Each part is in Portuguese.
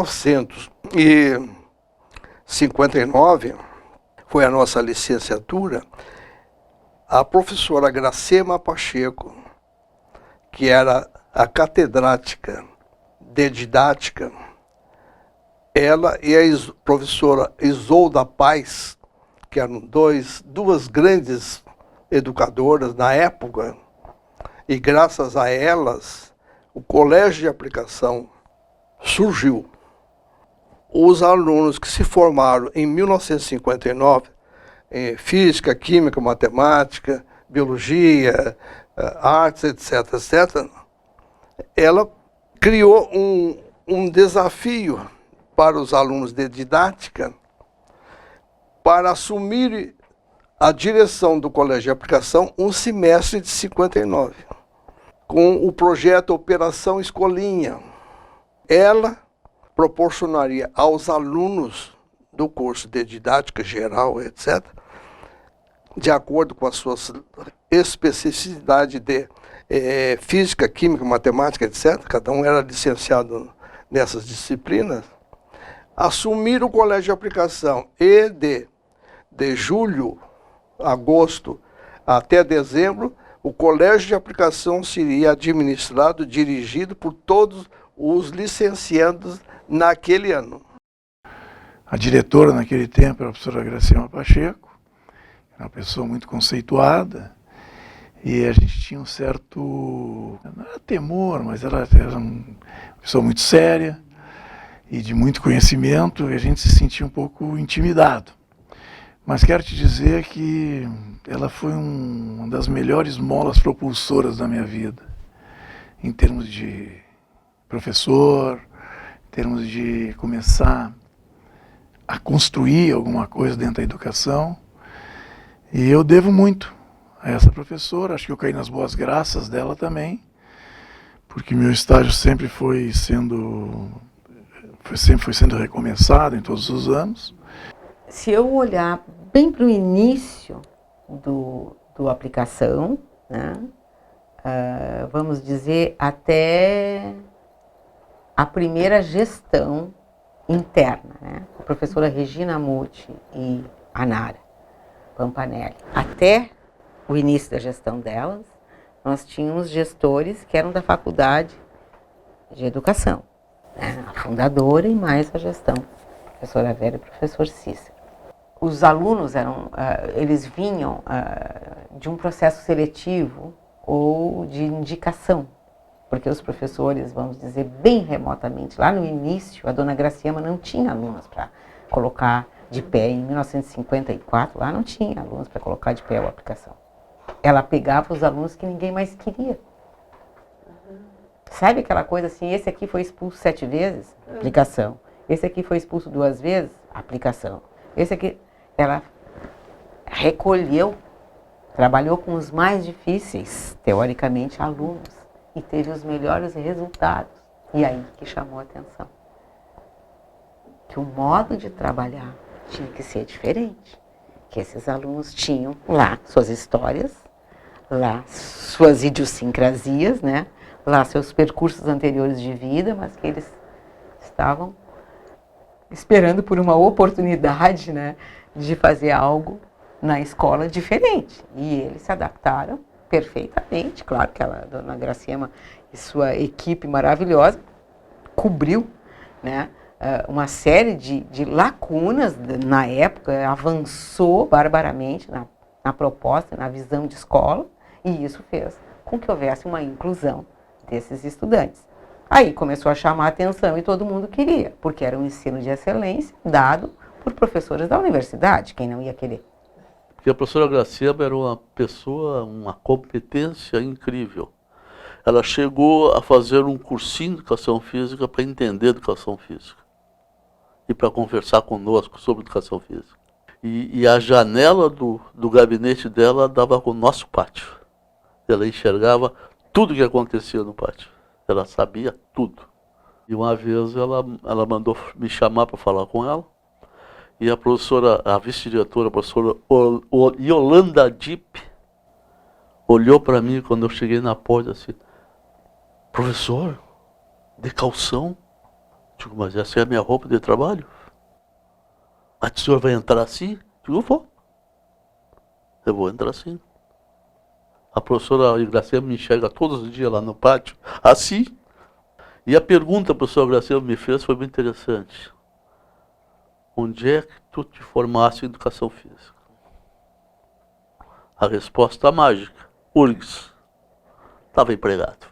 1959, foi a nossa licenciatura, a professora Gracema Pacheco, que era a catedrática de didática, ela e a professora Isolda Paz, que eram duas grandes educadoras na época, e graças a elas, o colégio de aplicação surgiu. Os alunos que se formaram em 1959, em física, química, matemática, biologia, artes, etc., etc., ela criou um desafio para os alunos de didática para assumir a direção do Colégio de Aplicação um semestre de 59, com o projeto Operação Escolinha. Ela proporcionaria aos alunos do curso de didática geral, etc., de acordo com as suas especificidades de física, química, matemática, etc., cada um era licenciado nessas disciplinas, assumir o colégio de aplicação e de julho, agosto até dezembro, o colégio de aplicação seria administrado, dirigido por todos os licenciados naquele ano. A diretora naquele tempo era a professora Gracema Pacheco, uma pessoa muito conceituada, e a gente tinha um certo, não era temor, mas ela era uma pessoa muito séria e de muito conhecimento, e a gente se sentia um pouco intimidado. Mas quero te dizer que ela foi uma das melhores molas propulsoras da minha vida, em termos de professor, em termos de começar a construir alguma coisa dentro da educação. E eu devo muito a essa professora, acho que eu caí nas boas graças dela também, porque meu estágio sempre foi sendo recomeçado em todos os anos. Se eu olhar bem para o início do aplicação, né, vamos dizer até a primeira gestão interna, né, a professora Regina Muti e a Nara Pampanelli, até o início da gestão delas, nós tínhamos gestores que eram da Faculdade de Educação, né, a fundadora e mais a gestão, professora Vera e professor Cícero. Os alunos eles vinham de um processo seletivo ou de indicação, porque os professores, vamos dizer, bem remotamente, lá no início, a dona Graciema não tinha alunos para colocar de pé, em 1954, lá não tinha alunos para colocar de pé a aplicação. Ela pegava os alunos que ninguém mais queria. Sabe aquela coisa assim, esse aqui foi expulso 7 vezes? Aplicação. Esse aqui foi expulso 2 vezes? Aplicação. Esse aqui... Ela recolheu, trabalhou com os mais difíceis, teoricamente, alunos, e teve os melhores resultados. E aí que chamou a atenção. Que o modo de trabalhar tinha que ser diferente. Que esses alunos tinham lá suas histórias, lá suas idiosincrasias, né? Lá seus percursos anteriores de vida, mas que eles estavam esperando por uma oportunidade, né, de fazer algo na escola diferente. E eles se adaptaram perfeitamente. Claro que a dona Graciema e sua equipe maravilhosa cobriu, né, uma série de lacunas na época, avançou barbaramente na proposta, na visão de escola, e isso fez com que houvesse uma inclusão desses estudantes. Aí começou a chamar a atenção e todo mundo queria, porque era um ensino de excelência dado por professores da universidade, quem não ia querer? Porque a professora Graciema era uma pessoa, uma competência incrível. Ela chegou a fazer um cursinho de educação física para entender educação física e para conversar conosco sobre educação física. E a janela do gabinete dela dava com o nosso pátio. Ela enxergava tudo o que acontecia no pátio. Ela sabia tudo. E uma vez ela mandou me chamar para falar com ela. E a professora, a vice-diretora, a professora Yolanda Dipp, olhou para mim quando eu cheguei na porta assim: professor, de calção? Digo, mas essa é a minha roupa de trabalho? Mas o senhor vai entrar assim? Digo, vou. Eu vou entrar assim. A professora Graciela me enxerga todos os dias lá no pátio, assim. E a pergunta que a professora Graciela me fez foi muito interessante. Onde é que tu te formaste em educação física? A resposta mágica, URGS. Estava empregado.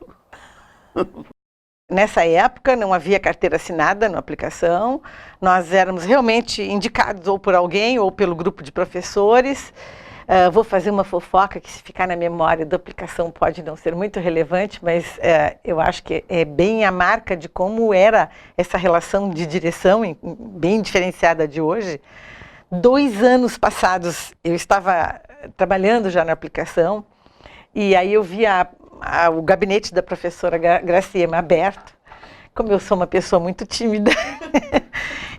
Nessa época não havia carteira assinada na aplicação, nós éramos realmente indicados ou por alguém ou pelo grupo de professores. Vou fazer uma fofoca que, se ficar na memória da aplicação, pode não ser muito relevante, mas eu acho que é bem a marca de como era essa relação de direção, bem diferenciada de hoje. 2 anos passados, eu estava trabalhando já na aplicação, e aí eu vi o gabinete da professora Graciema aberto. Como eu sou uma pessoa muito tímida,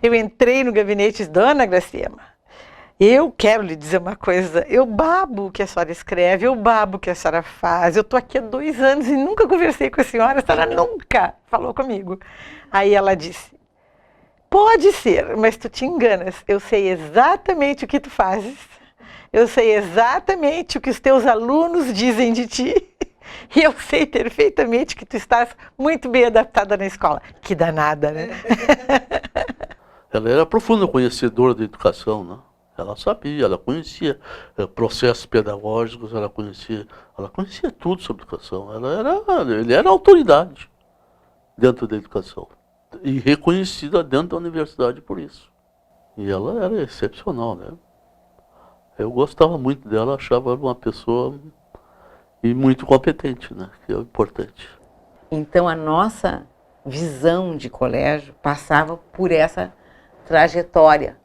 eu entrei no gabinete e disse, Dona Graciema, eu quero lhe dizer uma coisa, eu babo o que a senhora escreve, eu babo o que a senhora faz, eu estou aqui há 2 anos e nunca conversei com a senhora nunca falou comigo. Aí ela disse, pode ser, mas tu te enganas, eu sei exatamente o que tu fazes, eu sei exatamente o que os teus alunos dizem de ti, e eu sei perfeitamente que tu estás muito bem adaptada na escola. Que danada, né? Ela era profunda conhecedora da educação, né? Ela sabia, ela conhecia processos pedagógicos, ela conhecia tudo sobre educação. Ele era autoridade dentro da educação e reconhecida dentro da universidade por isso. E ela era excepcional, né? Eu gostava muito dela, achava ela uma pessoa e muito competente, né? Que é o importante. Então a nossa visão de colégio passava por essa trajetória.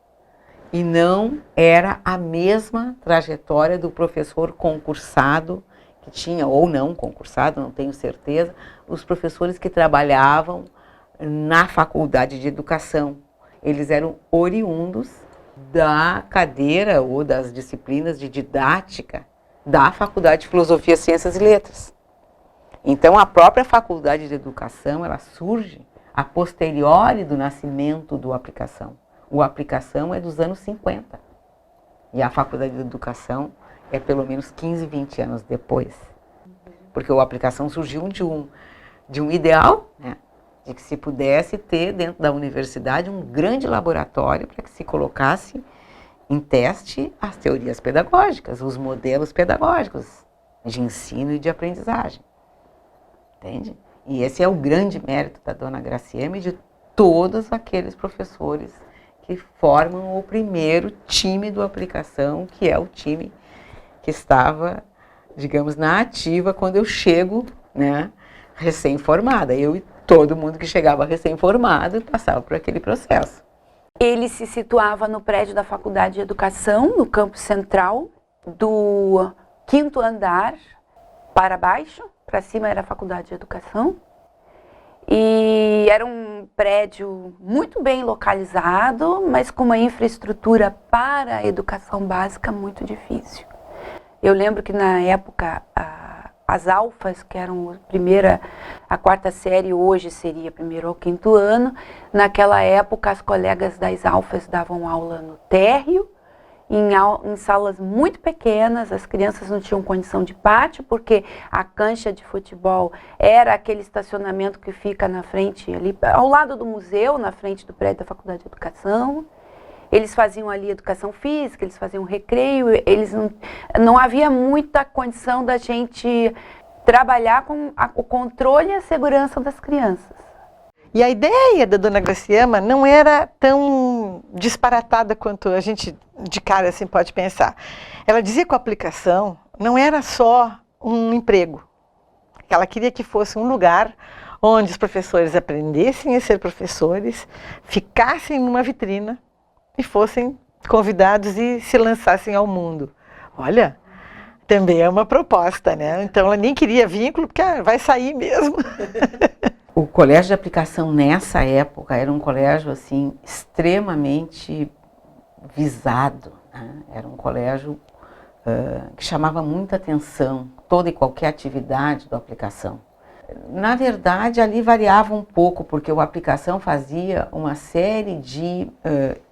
E não era a mesma trajetória do professor concursado, que tinha, ou não concursado, não tenho certeza, os professores que trabalhavam na faculdade de educação. Eles eram oriundos da cadeira ou das disciplinas de didática da Faculdade de Filosofia, Ciências e Letras. Então a própria Faculdade de Educação, ela surge a posteriori do nascimento do Aplicação. O Aplicação é dos anos 50. E a Faculdade de Educação é pelo menos 15, 20 anos depois. Porque o Aplicação surgiu de um ideal, né? De que se pudesse ter dentro da universidade um grande laboratório para que se colocasse em teste as teorias pedagógicas, os modelos pedagógicos de ensino e de aprendizagem. Entende? E esse é o grande mérito da Dona Graciema e de todos aqueles professores que formam o primeiro time do Aplicação, que é o time que estava, digamos, na ativa quando eu chego, né, recém-formada. Eu e todo mundo que chegava recém-formado passava por aquele processo. Ele se situava no prédio da Faculdade de Educação, no campus central, do 5º andar para baixo, para cima era a Faculdade de Educação. E era um prédio muito bem localizado, mas com uma infraestrutura para a educação básica muito difícil. Eu lembro que na época as alfas, que eram a 4ª série, hoje seria 1º ao 5º ano, naquela época as colegas das alfas davam aula no térreo, em salas muito pequenas, as crianças não tinham condição de pátio, porque a cancha de futebol era aquele estacionamento que fica na frente, ali ao lado do museu, na frente do prédio da Faculdade de Educação. Eles faziam ali educação física, eles faziam recreio, não havia muita condição da gente trabalhar com o controle e a segurança das crianças. E a ideia da Dona Graciema não era tão disparatada quanto a gente de cara assim pode pensar. Ela dizia que a aplicação não era só um emprego. Ela queria que fosse um lugar onde os professores aprendessem a ser professores, ficassem numa vitrina e fossem convidados e se lançassem ao mundo. Olha, também é uma proposta, né? Então ela nem queria vínculo, porque vai sair mesmo. O colégio de aplicação nessa época era um colégio assim extremamente visado, né? Era um colégio que chamava muita atenção, toda e qualquer atividade da aplicação. Na verdade, ali variava um pouco, porque o Aplicação fazia uma série de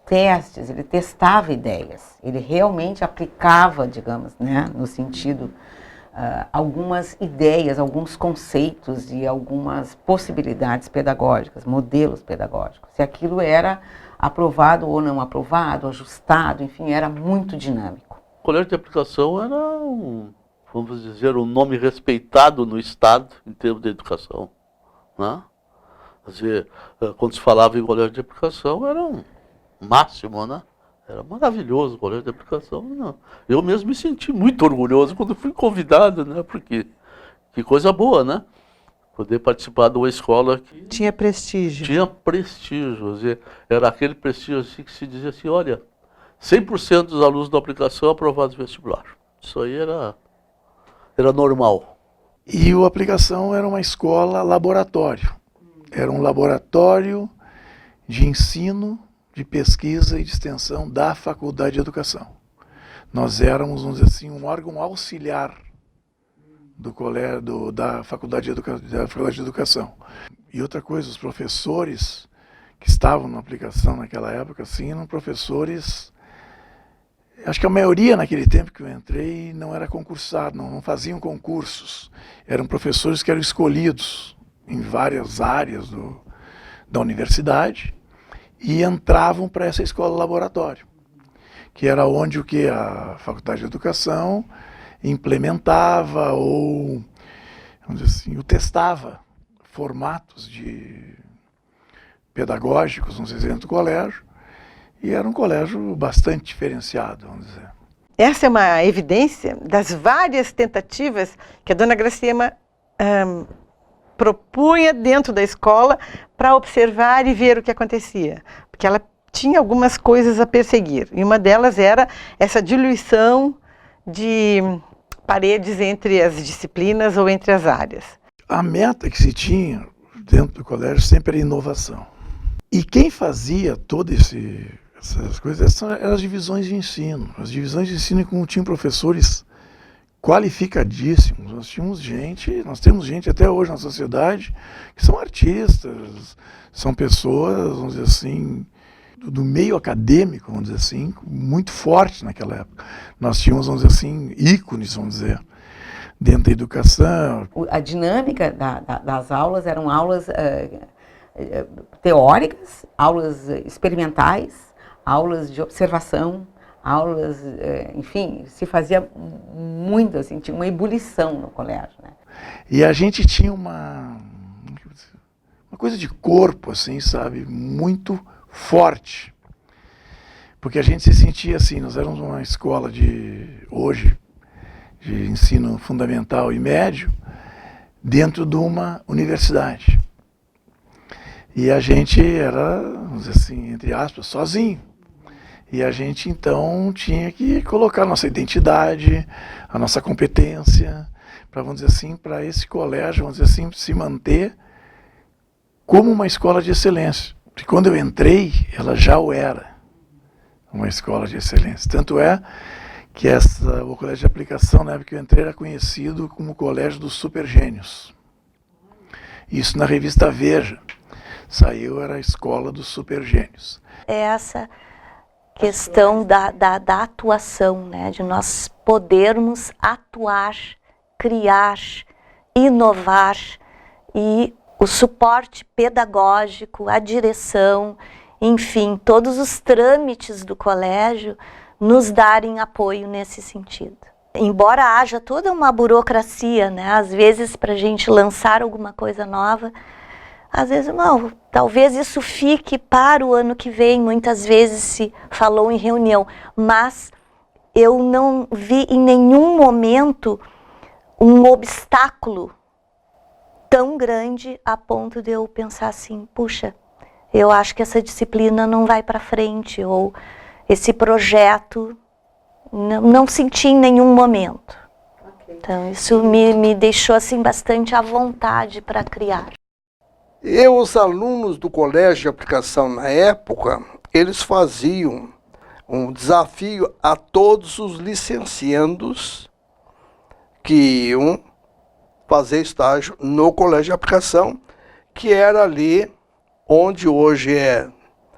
testes, ele testava ideias, ele realmente aplicava, digamos, né, no sentido, algumas ideias, alguns conceitos e algumas possibilidades pedagógicas, modelos pedagógicos. Se aquilo era aprovado ou não aprovado, ajustado, enfim, era muito dinâmico. O colégio de aplicação era vamos dizer, um nome respeitado no Estado em termos de educação, né? Quer dizer, quando se falava em colégio de aplicação, era um máximo, né? Era maravilhoso o colégio de aplicação. Não. Eu mesmo me senti muito orgulhoso quando fui convidado, né? Porque que coisa boa, né? Poder participar de uma escola que Tinha prestígio. tinha prestígio. Quer dizer, era aquele prestígio assim que se dizia assim, olha, 100% dos alunos da aplicação aprovados no vestibular. Isso aí era normal. E o Aplicação era uma escola laboratório. Era um laboratório de ensino, de pesquisa e de extensão da Faculdade de Educação. Nós éramos, vamos dizer assim, um órgão auxiliar do colégio, da Faculdade de Educação. E outra coisa, os professores que estavam na Aplicação naquela época, assim, eram professores... Acho que a maioria naquele tempo que eu entrei não era concursado, não faziam concursos. Eram professores que eram escolhidos em várias áreas da universidade e entravam para essa escola laboratório, que era onde a Faculdade de Educação implementava ou, vamos dizer assim, testava formatos pedagógicos, vamos dizer, dentro do colégio. E era um colégio bastante diferenciado, vamos dizer. Essa é uma evidência das várias tentativas que a dona Gracema propunha dentro da escola para observar e ver o que acontecia. Porque ela tinha algumas coisas a perseguir. E uma delas era essa diluição de paredes entre as disciplinas ou entre as áreas. A meta que se tinha dentro do colégio sempre era inovação. E quem fazia essas coisas eram as divisões de ensino. As divisões de ensino como tinham professores qualificadíssimos. Nós temos gente até hoje na sociedade que são artistas, são pessoas, vamos dizer assim, do meio acadêmico, vamos dizer assim, muito fortes naquela época. Nós tínhamos, vamos dizer assim, ícones, vamos dizer, dentro da educação. A dinâmica das aulas eram aulas teóricas, aulas experimentais, aulas de observação, aulas, enfim, se fazia muito, assim, tinha uma ebulição no colégio, né? E a gente tinha uma coisa de corpo, assim, sabe, muito forte. Porque a gente se sentia assim, nós éramos uma escola hoje, de ensino fundamental e médio, dentro de uma universidade. E a gente era, vamos dizer assim, entre aspas, sozinho. E a gente, então, tinha que colocar a nossa identidade, a nossa competência, para, vamos dizer assim, para esse colégio, vamos dizer assim, se manter como uma escola de excelência. Porque quando eu entrei, ela já o era, uma escola de excelência. Tanto é que o colégio de aplicação, na época que eu entrei, era conhecido como o colégio dos supergênios. Isso na revista Veja. Saiu, era a escola dos supergênios. Essa questão da atuação, né? De nós podermos atuar, criar, inovar, e o suporte pedagógico, a direção, enfim, todos os trâmites do colégio nos darem apoio nesse sentido. Embora haja toda uma burocracia, né? Às vezes para a gente lançar alguma coisa nova, às vezes não, talvez isso fique para o ano que vem, muitas vezes se falou em reunião, mas eu não vi em nenhum momento um obstáculo tão grande a ponto de eu pensar assim, puxa, eu acho que essa disciplina não vai para frente, ou esse projeto, não senti em nenhum momento. Okay. Então isso me deixou assim bastante à vontade para criar. E os alunos do colégio de aplicação na época, eles faziam um desafio a todos os licenciandos que iam fazer estágio no colégio de aplicação, que era ali onde hoje é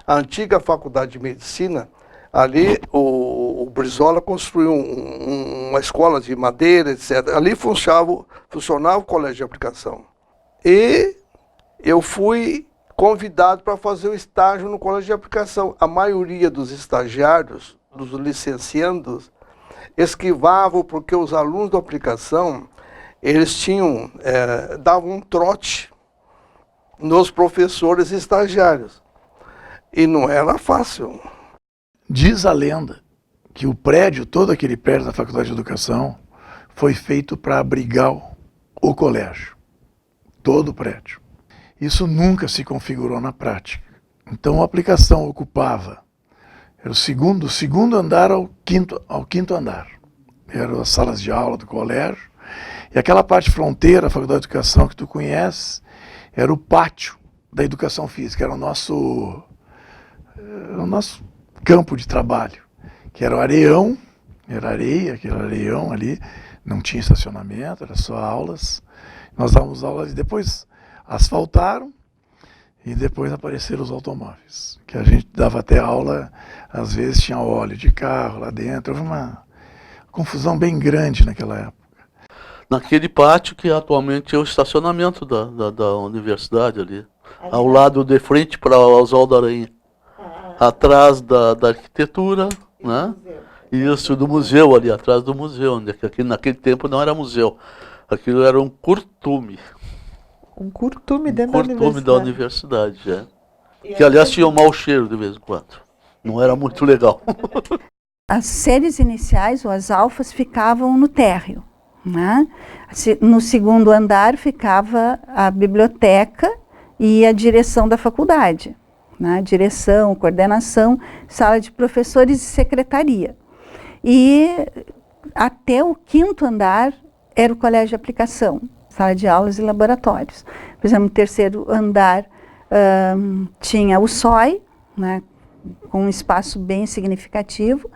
a antiga faculdade de medicina. Ali o Brizola construiu uma escola de madeira, etc. Ali funcionava o colégio de aplicação. E eu fui convidado para fazer o estágio no colégio de aplicação. A maioria dos estagiários, dos licenciandos, esquivavam porque os alunos da aplicação, eles davam um trote nos professores e estagiários. E não era fácil. Diz a lenda que o prédio, todo aquele prédio da Faculdade de Educação, foi feito para abrigar o colégio. Todo o prédio. Isso nunca se configurou na prática. Então a aplicação ocupava era o segundo andar ao quinto andar. Eram as salas de aula do colégio. E aquela parte fronteira, a Faculdade de Educação, que tu conheces, era o pátio da Educação Física, era o nosso campo de trabalho, que era o areião, era areia, aquele areião ali, não tinha estacionamento, era só aulas. Nós dávamos aulas e depois asfaltaram e depois apareceram os automóveis, que a gente dava até aula, às vezes tinha óleo de carro lá dentro, houve uma confusão bem grande naquela época. Naquele pátio que atualmente é o estacionamento da universidade ali, ao lado de frente para o Oswaldo Aranha, atrás da arquitetura, né? Isso, do museu ali, atrás do museu, né? Que naquele tempo não era museu, aquilo era um curtume. Um curtume dentro da universidade, é. Que aliás tinha um mau cheiro de vez em quando, não era muito legal. As séries iniciais, ou as alfas, ficavam no térreo, né? No segundo andar ficava a biblioteca e a direção da faculdade, né? Direção, coordenação, sala de professores e secretaria. E até o quinto andar era o colégio de aplicação, sala de aulas e laboratórios. Por exemplo, no terceiro andar tinha o SOI, né? Com um espaço bem significativo.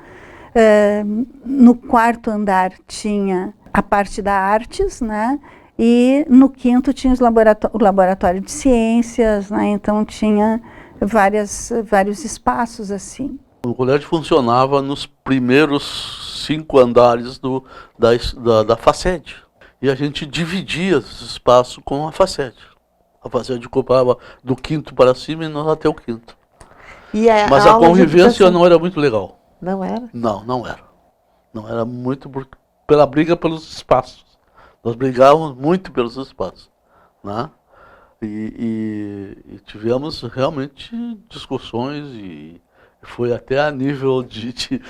No quarto andar tinha a parte da artes, né? E no quinto tinha o laboratório de ciências, né? Então tinha vários espaços assim. O colégio funcionava nos primeiros 5 andares da FACED. E a gente dividia esse espaço com a FACED. A FACED ocupava do quinto para cima e nós até o quinto. Mas a convivência não era muito legal. Não era? Não era. Não era muito pela briga pelos espaços. Nós brigávamos muito pelos espaços, né? E tivemos realmente discussões e foi até a nível de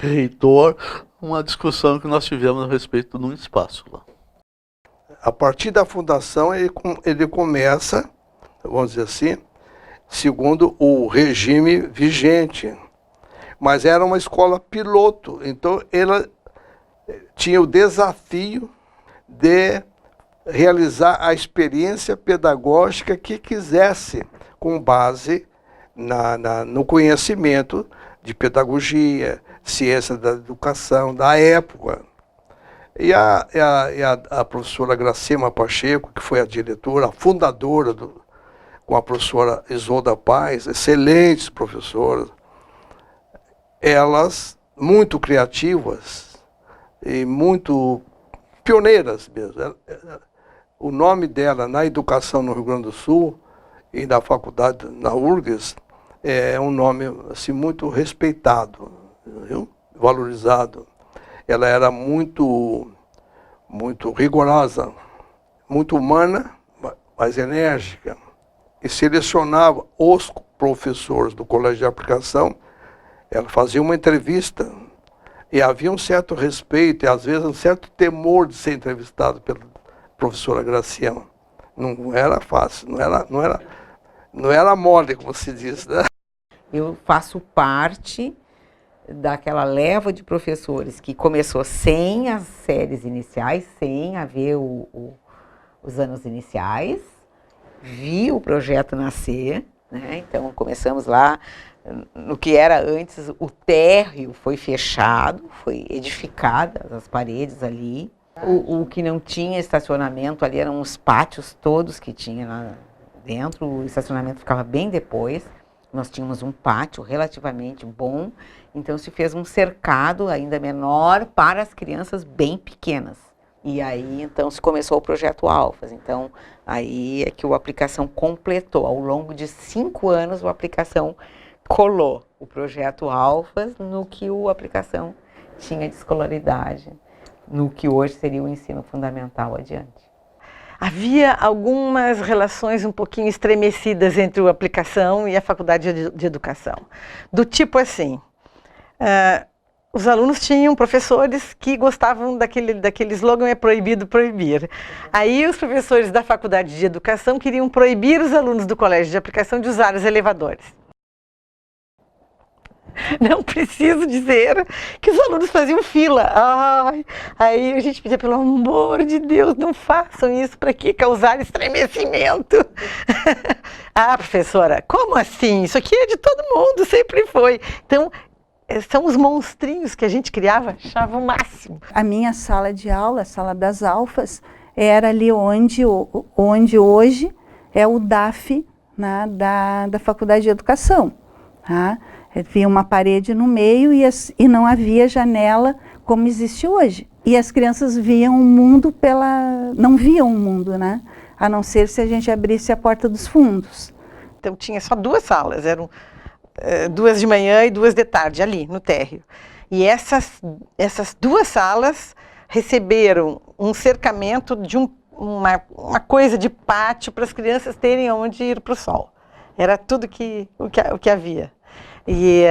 reitor uma discussão que nós tivemos a respeito de um espaço lá. A partir da fundação ele começa, vamos dizer assim, segundo o regime vigente. Mas era uma escola piloto, então ela tinha o desafio de realizar a experiência pedagógica que quisesse, com base no conhecimento de pedagogia, ciência da educação da época. E a professora Gracema Pacheco, que foi a diretora, a fundadora, com a professora Isolda Paz, excelentes professoras, elas muito criativas e muito pioneiras mesmo. O nome dela na educação no Rio Grande do Sul e na faculdade, na URGS, é um nome assim, muito respeitado, viu? Valorizado. Ela era muito rigorosa, muito humana, mas enérgica, e selecionava os professores do colégio de aplicação. Ela fazia uma entrevista e havia um certo respeito e às vezes um certo temor de ser entrevistado pela professora Graciela. Não era fácil, não era mole, como se diz, né? Eu faço parte daquela leva de professores que começou sem as séries iniciais, sem haver os anos iniciais, vi o projeto nascer, né? Então começamos lá no que era antes, o térreo foi fechado, foi edificada as paredes ali, O que não tinha estacionamento ali eram os pátios todos que tinha lá dentro. O estacionamento ficava bem depois. Nós tínhamos um pátio relativamente bom, então se fez um cercado ainda menor para as crianças bem pequenas. E aí, então, se começou o projeto Alfas. Então, aí é que o Aplicação completou. Ao longo de 5 anos, o Aplicação colou o projeto Alfas no que o Aplicação tinha de escolaridade, no que hoje seria o ensino fundamental adiante. Havia algumas relações um pouquinho estremecidas entre o Aplicação e a Faculdade de Educação. Do tipo assim, os alunos tinham professores que gostavam daquele slogan, é proibido proibir. Aí os professores da Faculdade de Educação queriam proibir os alunos do Colégio de Aplicação de usar os elevadores. Não preciso dizer que os alunos faziam fila. Ai, aí a gente pedia, pelo amor de Deus, não façam isso, para que causar estremecimento? Ah, professora, como assim? Isso aqui é de todo mundo, sempre foi. Então, são os monstrinhos que a gente criava, achava o máximo. A minha sala de aula, a sala das alfas, era ali onde hoje é o DAF, né, da Faculdade de Educação. Tá? Havia uma parede no meio e não havia janela como existe hoje. E as crianças viam o mundo não viam o mundo, né? A não ser se a gente abrisse a porta dos fundos. Então tinha só 2 salas, eram 2 de manhã e 2 de tarde, ali no térreo. E essas 2 salas receberam um cercamento de uma coisa de pátio para as crianças terem onde ir para o sol. Era tudo o que havia. E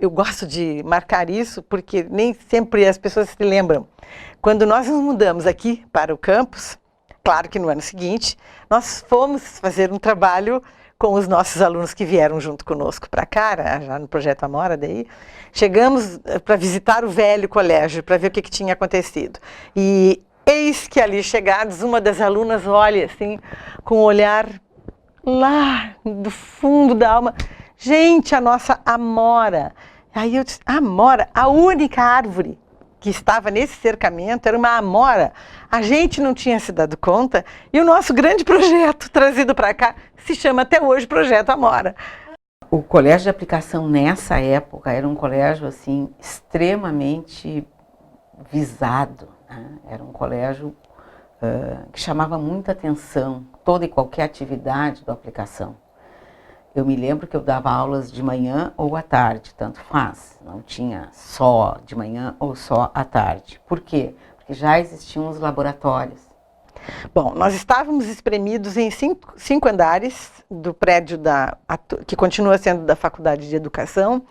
eu gosto de marcar isso porque nem sempre as pessoas se lembram. Quando nós nos mudamos aqui para o campus, claro que no ano seguinte, nós fomos fazer um trabalho com os nossos alunos que vieram junto conosco para cá, já no Projeto Amora, daí chegamos para visitar o velho colégio, para ver o que tinha acontecido. E eis que ali chegados, uma das alunas olha assim, com um olhar lá do fundo da alma, gente, a nossa amora. Aí eu disse, amora, a única árvore que estava nesse cercamento era uma amora. A gente não tinha se dado conta e o nosso grande projeto trazido para cá se chama até hoje Projeto Amora. O colégio de aplicação nessa época era um colégio assim extremamente visado, né? Era um colégio que chamava muita atenção, toda e qualquer atividade da aplicação. Eu me lembro que eu dava aulas de manhã ou à tarde, tanto faz. Não tinha só de manhã ou só à tarde. Por quê? Porque já existiam os laboratórios. Bom, nós estávamos espremidos em 5 andares do prédio que continua sendo da Faculdade de Educação.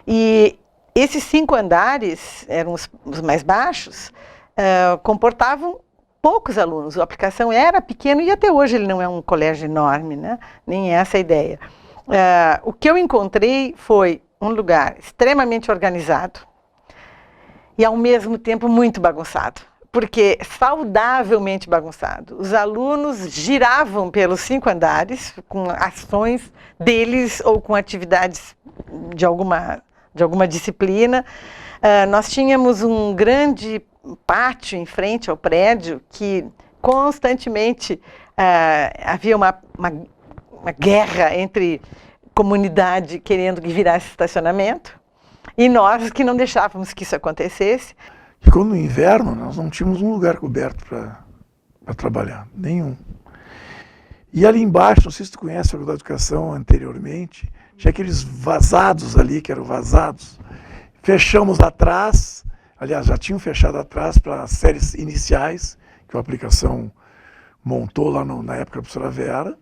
E esses 5 andares, eram os mais baixos, comportavam poucos alunos. A aplicação era pequeno e até hoje ele não é um colégio enorme, né? Nem é essa a ideia. O que eu encontrei foi um lugar extremamente organizado e ao mesmo tempo muito bagunçado, porque saudavelmente bagunçado. Os alunos giravam pelos 5 andares com ações deles ou com atividades de alguma disciplina. Nós tínhamos um grande pátio em frente ao prédio que constantemente havia uma guerra entre comunidade querendo que virasse estacionamento e nós que não deixávamos que isso acontecesse. E quando no inverno nós não tínhamos um lugar coberto para trabalhar, nenhum. E ali embaixo, não sei se tu conhece a Faculdade de Educação anteriormente, tinha aqueles vazados ali, que eram vazados. Fechamos atrás, aliás, já tinham fechado atrás para as séries iniciais, que a aplicação montou lá na época da professora Vera.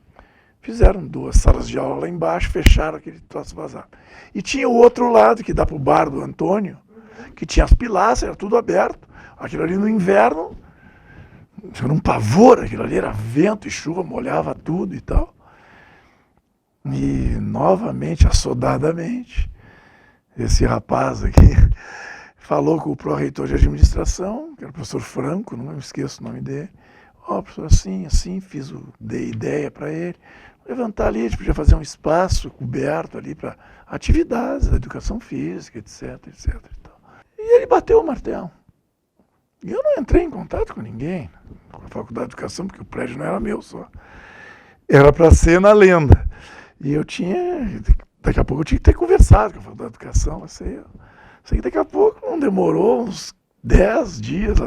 Fizeram 2 salas de aula lá embaixo, fecharam aquele troço vazado. E tinha o outro lado, que dá para o bar do Antônio, que tinha as pilastras, era tudo aberto. Aquilo ali no inverno, era um pavor, aquilo ali era vento e chuva, molhava tudo e tal. E, novamente, assodadamente, esse rapaz aqui falou com o pró-reitor de administração, que era o professor Franco, não me esqueço o nome dele. Professor, assim, dei ideia para ele. Levantar ali, a gente podia fazer um espaço coberto ali para atividades da educação física, etc. E ele bateu o martelo. E eu não entrei em contato com ninguém, com a Faculdade de Educação, porque o prédio não era meu só. Era para ser na Lenda. E eu daqui a pouco eu tinha que ter conversado com a Faculdade de Educação, sei que daqui a pouco não demorou uns 10 dias,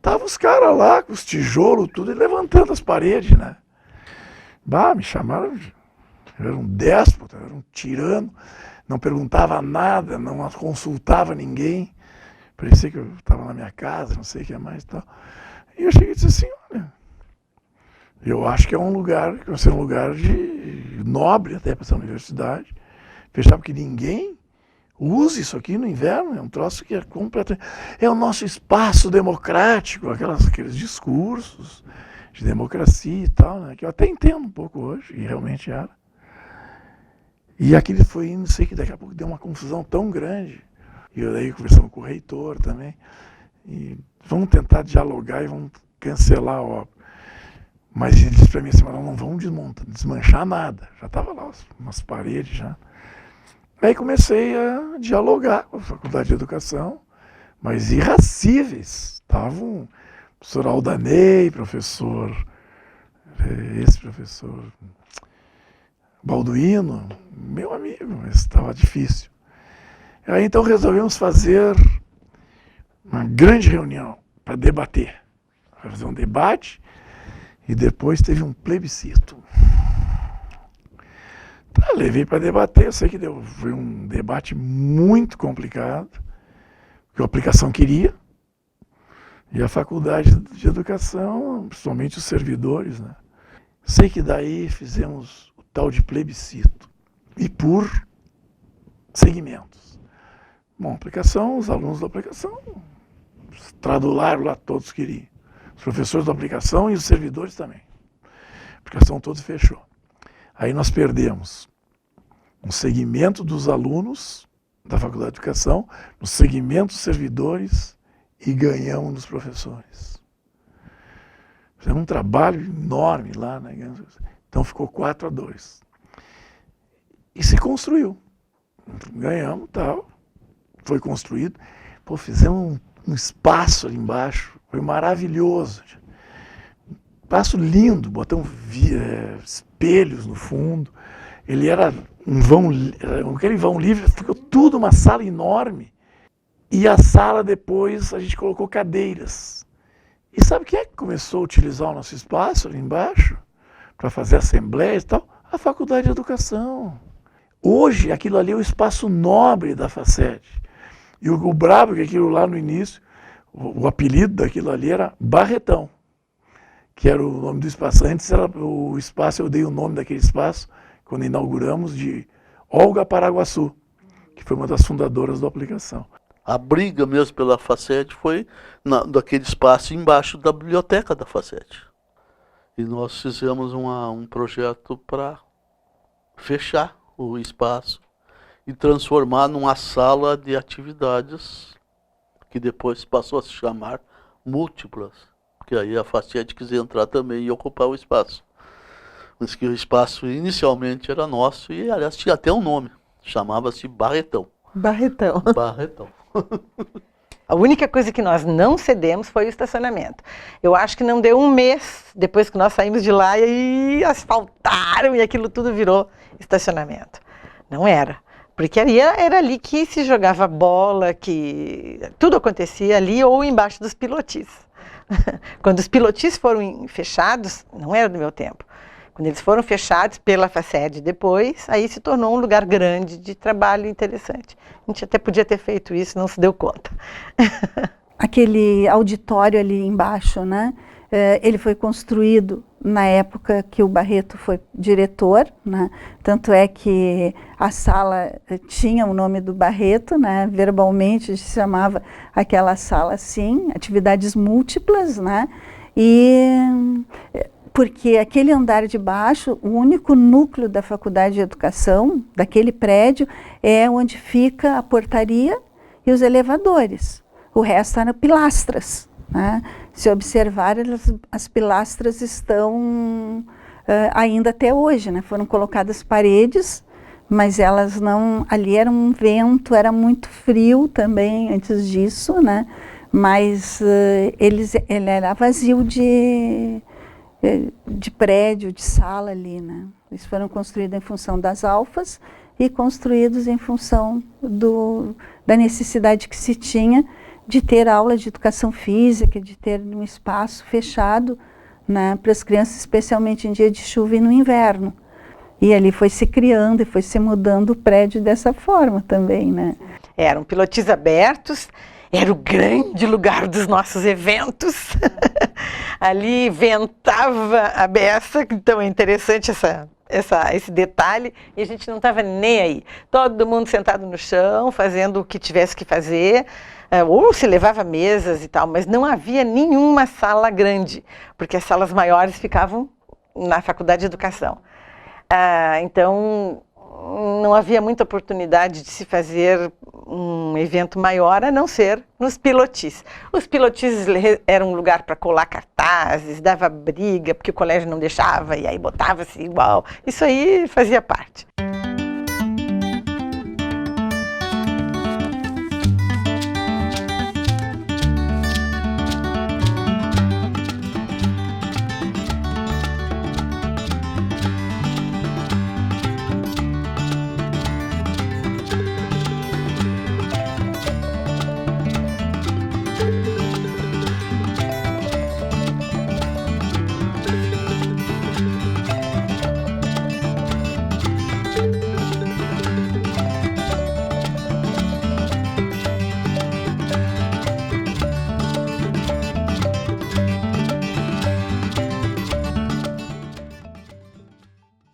tava os caras lá com os tijolos, tudo, e levantando as paredes, né? Me chamaram, eu era um déspota, eu era um tirano, não perguntava nada, não consultava ninguém, parecia que eu estava na minha casa, não sei o que mais e tal. E eu cheguei e disse assim, olha, eu acho que é um lugar, que vai ser um lugar de nobre até para essa universidade, fechar porque ninguém use isso aqui no inverno, é um troço que é completamente... É o nosso espaço democrático, aqueles discursos de democracia e tal, né, que eu até entendo um pouco hoje, e realmente era. E aquilo foi indo, sei que daqui a pouco deu uma confusão tão grande. E eu daí conversando com o reitor também, e vamos tentar dialogar e vamos cancelar a obra. Mas ele disse para mim assim, não vamos desmanchar nada. Já estava lá umas paredes já. Aí comecei a dialogar com a Faculdade de Educação, mas irracíveis. Estavam o professor Aldanei, esse professor Balduino, meu amigo, mas estava difícil. Aí então resolvemos fazer uma grande reunião para debater. Fazer um debate e depois teve um plebiscito. Levei para debater, eu sei que foi um debate muito complicado, que a aplicação queria, e a Faculdade de Educação, principalmente os servidores, né? Sei que daí fizemos o tal de plebiscito, e por segmentos. Bom, aplicação, os alunos da aplicação, tradularam lá, todos queriam. Os professores da aplicação e os servidores também. A aplicação toda fechou. Aí nós perdemos um segmento dos alunos da Faculdade de Educação, no segmento dos servidores e ganhamos dos professores. Fizemos um trabalho enorme lá, né? Então ficou 4-2. E se construiu. Ganhamos, tal. Foi construído. Pô, fizemos um espaço ali embaixo. Foi maravilhoso. Um espaço lindo. Botamos espelhos no fundo. Ele era um vão, aquele vão livre, ficou tudo uma sala enorme. E a sala depois a gente colocou cadeiras. E sabe quem é que começou a utilizar o nosso espaço ali embaixo? Para fazer assembleias e tal? A Faculdade de Educação. Hoje aquilo ali é o espaço nobre da FACED. E o brabo que aquilo lá no início, o apelido daquilo ali era Barretão, que era o nome do espaço. Antes era o espaço, eu dei o nome daquele espaço, quando inauguramos, de Olga Paraguaçu, que foi uma das fundadoras da aplicação. A briga mesmo pela FACED foi daquele espaço embaixo da biblioteca da FACED. E nós fizemos um projeto para fechar o espaço e transformar numa sala de atividades que depois passou a se chamar múltiplas, porque aí a FACED quis entrar também e ocupar o espaço. Mas que o espaço inicialmente era nosso e, aliás, tinha até um nome, chamava-se Barretão. Barretão. Barretão. A única coisa que nós não cedemos foi o estacionamento. Eu acho que não deu um mês depois que nós saímos de lá e asfaltaram e aquilo tudo virou estacionamento. Não era. Porque era ali que se jogava bola, que tudo acontecia ali ou embaixo dos pilotis. Quando os pilotis foram fechados, não era do meu tempo. Quando eles foram fechados pela FACED depois, aí se tornou um lugar grande de trabalho interessante. A gente até podia ter feito isso, não se deu conta. Aquele auditório ali embaixo, né? Ele foi construído na época que o Barreto foi diretor, né? Tanto é que a sala tinha o nome do Barreto, né? Verbalmente se chamava aquela sala assim, atividades múltiplas, né? E porque aquele andar de baixo, o único núcleo da Faculdade de Educação, daquele prédio, é onde fica a portaria e os elevadores. O resto eram pilastras, né? Se observar, as pilastras estão ainda até hoje, né? Foram colocadas paredes, mas elas não... Ali era um vento, era muito frio também antes disso, né? mas ele era vazio de prédio, de sala ali, né? Eles foram construídos em função das alfas e construídos em função da necessidade que se tinha de ter aula de educação física, de ter um espaço fechado, né, para as crianças, especialmente em dia de chuva e no inverno. E ali foi se criando e foi se mudando o prédio dessa forma também, né? Eram pilotis abertos, era o grande lugar dos nossos eventos. Ali ventava a beça, então é interessante esse detalhe, e a gente não estava nem aí. Todo mundo sentado no chão, fazendo o que tivesse que fazer, ou se levava mesas e tal, mas não havia nenhuma sala grande, porque as salas maiores ficavam na Faculdade de Educação. Então, não havia muita oportunidade de se fazer um evento maior, a não ser nos pilotis. Os pilotis eram um lugar para colar cartazes, dava briga, porque o colégio não deixava, e aí botava-se igual. Isso aí fazia parte.